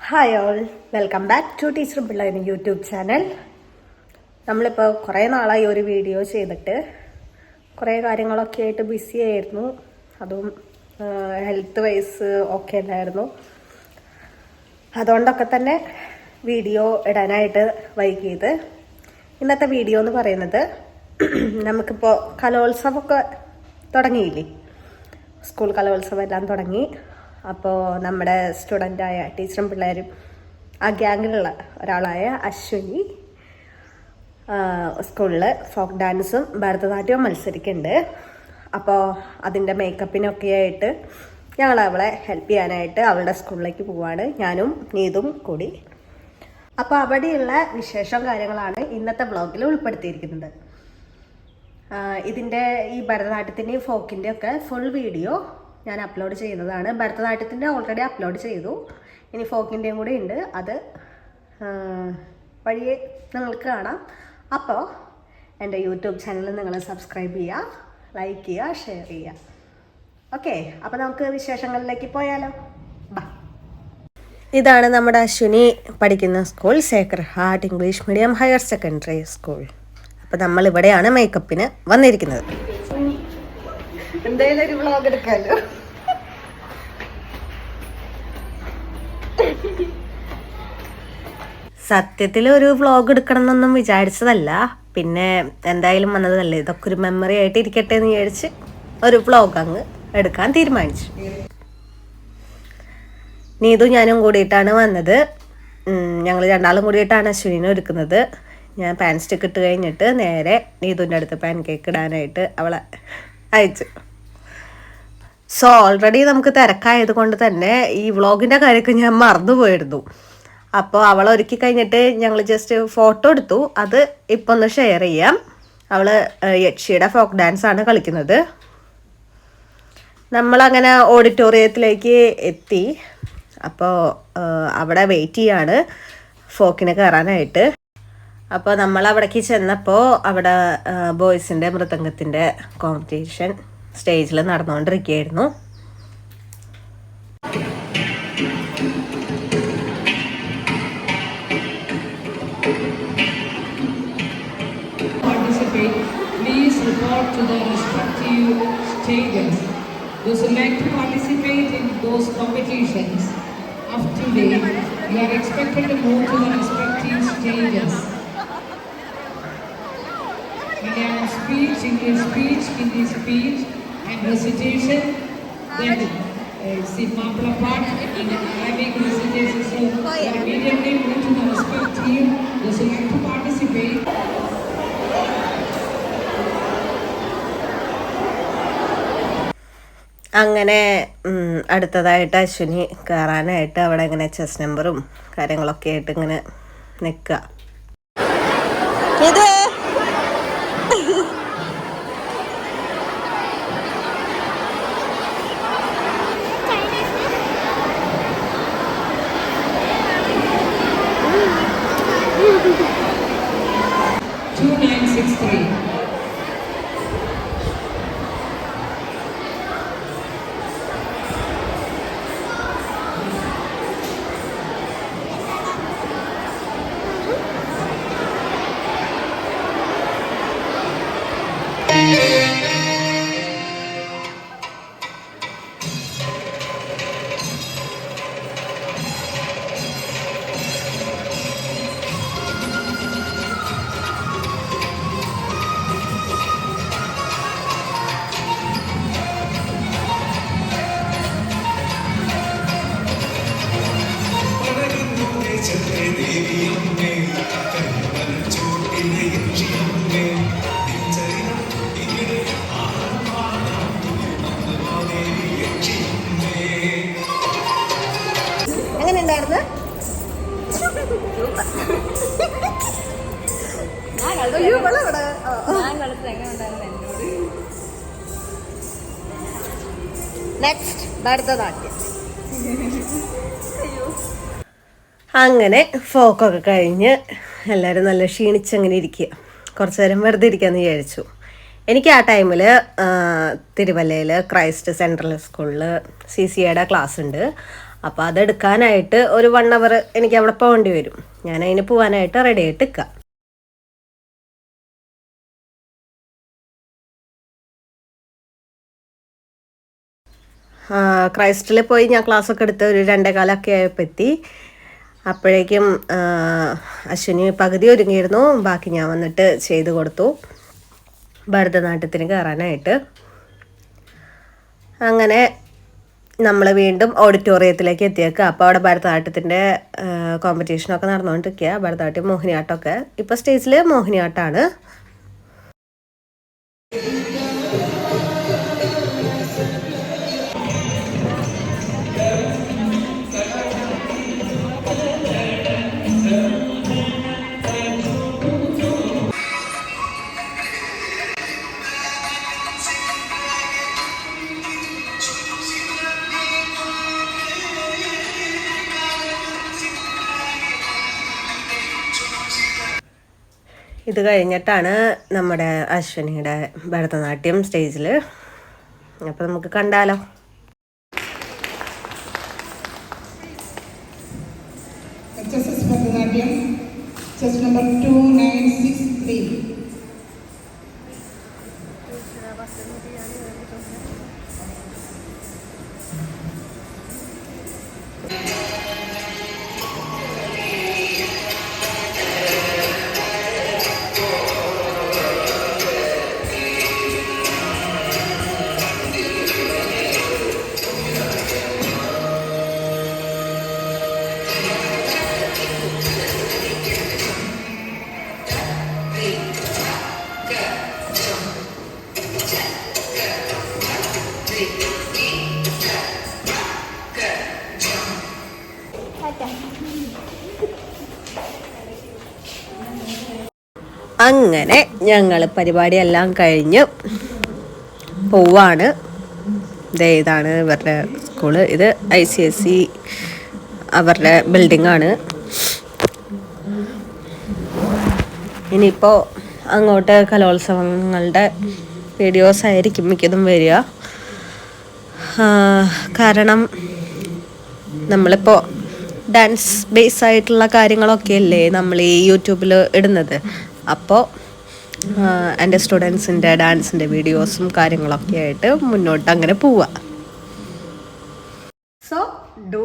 Hi all, welcome back to teacher പിള്ളേർ YouTube channel. നമ്മളിപ്പോൾ കുറേ നാളായി ഒരു വീഡിയോ ചെയ്തിട്ട് കുറേ കാര്യങ്ങളൊക്കെ ആയിട്ട് ബിസി ആയിരുന്നു. അതും ഹെൽത്ത് വൈസ് ഒക്കെ ഉണ്ടായിരുന്നു. അതുകൊണ്ടൊക്കെ തന്നെ വീഡിയോ ഇടാനായിട്ട് വൈകിയത്. ഇന്നത്തെ വീഡിയോ എന്ന് പറയുന്നത് നമുക്കിപ്പോൾ കലോത്സവമൊക്കെ തുടങ്ങിയില്ലേ, സ്കൂൾ കലോത്സവം എല്ലാം തുടങ്ങി. അപ്പോൾ നമ്മുടെ സ്റ്റുഡൻ്റായ ടീച്ചറും പിള്ളേരും ആ ഗ്യാങ്ങിലുള്ള ഒരാളായ അശ്വിനി സ്കൂളിൽ ഫോക്ക് ഡാൻസും ഭരതനാട്യവും മത്സരിക്കുന്നുണ്ട്. അപ്പോൾ അതിൻ്റെ മേക്കപ്പിനൊക്കെ ആയിട്ട് ഞങ്ങൾ അവളെ ഹെൽപ്പ് ചെയ്യാനായിട്ട് അവളുടെ സ്കൂളിലേക്ക് പോവാണ്, ഞാനും നീതും കൂടി. അപ്പോൾ അവിടെയുള്ള വിശേഷം കാര്യങ്ങളാണ് ഇന്നത്തെ വ്ളോഗിൽ ഉൾപ്പെടുത്തിയിരിക്കുന്നത്. ഇതിൻ്റെ ഈ ഭരതനാട്യത്തിൻ്റെയും ഫോക്കിൻ്റെയും ഒക്കെ ഫുൾ വീഡിയോ ഞാൻ അപ്ലോഡ് ചെയ്യുന്നതാണ്. ഭരതനാട്യത്തിൻ്റെ ഓൾറെഡി അപ്ലോഡ് ചെയ്തു, ഇനി ഫോക്കിൻ്റെയും കൂടി ഉണ്ട്. അത് വഴിയെ നിങ്ങൾക്ക് കാണാം. അപ്പോൾ എൻ്റെ യൂട്യൂബ് ചാനൽ നിങ്ങൾ സബ്സ്ക്രൈബ് ചെയ്യുക, ലൈക്ക് ചെയ്യുക, ഷെയർ ചെയ്യുക. ഓക്കെ, അപ്പോൾ നമുക്ക് വിശേഷങ്ങളിലേക്ക് പോയാലോ. ബാ. ഇതാണ് നമ്മുടെ അശ്വിനി പഠിക്കുന്ന school, Sacred heart English medium higher secondary school. അപ്പോൾ നമ്മൾ ഇവിടെയാണ് മേക്കപ്പിന് വന്നിരിക്കുന്നത്. എന്തായാലും ഒരു വ്ളോഗ് എടുക്കാമല്ലോ. സത്യത്തിൽ ഒരു വ്ളോഗ് എടുക്കണം എന്നൊന്നും വിചാരിച്ചതല്ല, പിന്നെ എന്തായാലും വന്നതല്ലേ, ഇതൊക്കെ ഒരു മെമ്മറി ആയിട്ട് ഇരിക്കട്ടെ എന്ന് വിചാരിച്ച് ഒരു വ്ളോഗ് അങ്ങ് എടുക്കാൻ തീരുമാനിച്ചു. നീതു ഞാനും കൂടിയിട്ടാണ് വന്നത്. ഞങ്ങൾ രണ്ടാളും കൂടിയിട്ടാണ് അശ്വിനിനെ ഒരുക്കുന്നത്. ഞാൻ പാൻ സ്റ്റിക്ക് ഇട്ട് കഴിഞ്ഞിട്ട് നേരെ നീതുവിൻ്റെ അടുത്ത് പാൻ കേക്ക് ഇടാനായിട്ട് അവളെ അയച്ചു. സോ ഓൾറെഡി നമുക്ക് തിരക്കായത് കൊണ്ട് തന്നെ ഈ വ്ളോഗിൻ്റെ കാര്യമൊക്കെ ഞാൻ മറന്നുപോയിരുന്നു. അപ്പോൾ അവളെ ഒരുക്കി കഴിഞ്ഞിട്ട് ഞങ്ങൾ ജസ്റ്റ് ഫോട്ടോ എടുത്തു. അത് ഇപ്പം ഒന്ന് ഷെയർ ചെയ്യാം. അവൾ യക്ഷിയുടെ ഫോക്ക് ഡാൻസാണ് കളിക്കുന്നത്. നമ്മളങ്ങനെ ഓഡിറ്റോറിയത്തിലേക്ക് എത്തി. അപ്പോൾ അവിടെ വെയിറ്റ് ചെയ്യാണ് ഫോക്കിന് കയറാനായിട്ട്. അപ്പോൾ നമ്മൾ അവിടേക്ക് ചെന്നപ്പോൾ അവിടെ ബോയ്സിൻ്റെ മൃദംഗത്തിൻ്റെ കോമ്പറ്റീഷൻ സ്റ്റേജിൽ നടന്നുകൊണ്ടിരിക്കുകയായിരുന്നു. Please report to the respective stages. Those who like to participate in those competitions of today, you are expected to move to the respective stages. Malayalam speech, English speech, Hindi speech, and recitation. Then Mapla part and Arabic recitation. So immediately move to the respective. Those who like to participate. അങ്ങനെ അടുത്തതായിട്ട് അശ്വിനി കയറാനായിട്ട് അവിടെ ഇങ്ങനെ chess നമ്പറും കാര്യങ്ങളൊക്കെ ആയിട്ട് ഇങ്ങനെ നിൽക്കുക. ഇത് എങ്ങനെയുണ്ടായിരുന്നു? നെക്സ്റ്റ് ഭരതനാട്യം. അങ്ങനെ ഫോക്കൊക്കെ കഴിഞ്ഞ് എല്ലാവരും നല്ല ക്ഷീണിച്ചങ്ങനെ ഇരിക്കുക. കുറച്ച് നേരം വെറുതെ ഇരിക്കാമെന്ന് വിചാരിച്ചു. എനിക്ക് ആ ടൈമിൽ തിരുവല്ലയിൽ ക്രൈസ്റ്റ് സെൻട്രൽ സ്കൂളിൽ CCAയുടെ ക്ലാസ് ഉണ്ട്. അപ്പോൾ അതെടുക്കാനായിട്ട് ഒരു 1 hour എനിക്ക് അവിടെ പോകേണ്ടി വരും. ഞാൻ അതിന് പോകാനായിട്ട് റെഡി ആയിട്ട് നിൽക്കാം. ക്രൈസ്റ്റിൽ പോയി ഞാൻ ക്ലാസ്സൊക്കെ എടുത്ത് ഒരു 2:15 ആയപ്പോൾ എത്തി. അപ്പോഴേക്കും അശ്വിനി പകുതി ഒരുങ്ങിയിരുന്നു, ബാക്കി ഞാൻ വന്നിട്ട് ചെയ്ത് കൊടുത്തു ഭരതനാട്യത്തിന് കയറാനായിട്ട്. അങ്ങനെ നമ്മൾ വീണ്ടും ഓഡിറ്റോറിയത്തിലേക്ക് എത്തിയേക്കുക. അപ്പോൾ അവിടെ ഭരതനാട്യത്തിൻ്റെ കോമ്പറ്റീഷനൊക്കെ നടന്നുകൊണ്ടിരിക്കുക. ഭരതനാട്യം മോഹിനിയാട്ടമൊക്കെ. ഇപ്പോൾ സ്റ്റേജിൽ മോഹിനിയാട്ടമാണ്. ഇത് കഴിഞ്ഞിട്ടാണ് നമ്മുടെ അശ്വിനിയുടെ ഭരതനാട്യം സ്റ്റേജിൽ. അപ്പോൾ നമുക്ക് കണ്ടാലോ. Bharatanatyam chess number 2963. അങ്ങനെ ഞങ്ങൾ പരിപാടിയെല്ലാം കഴിഞ്ഞ് പോവാണ്. ഇതാണ് ഇവരുടെ സ്കൂള്. ഇത് ICSE അവരുടെ ബിൽഡിംഗാണ്. ഇനിയിപ്പോൾ അങ്ങോട്ട് കലോത്സവങ്ങളുടെ വീഡിയോസ് ആയിരിക്കും മിക്കതും വരിക. കാരണം നമ്മളിപ്പോൾ ഡാൻസ് ബേസ് ആയിട്ടുള്ള കാര്യങ്ങളൊക്കെ അല്ലേ നമ്മൾ ഈ യൂട്യൂബിൽ ഇടുന്നത്. അപ്പോൾ എൻ്റെ സ്റ്റുഡൻസിൻ്റെ ഡാൻസിൻ്റെ വീഡിയോസും കാര്യങ്ങളൊക്കെ ആയിട്ട് മുന്നോട്ട് അങ്ങനെ പോവുക. So do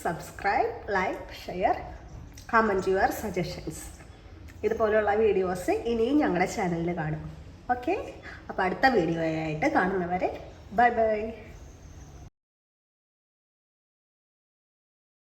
subscribe, like, share, comment your suggestions. ഇതുപോലുള്ള വീഡിയോസ് ഇനിയും ഞങ്ങളുടെ ചാനലിൽ കാണും. ഓക്കെ, അപ്പോൾ അടുത്ത വീഡിയോ ആയിട്ട് കാണുന്നവരെ ബൈ ബൈ.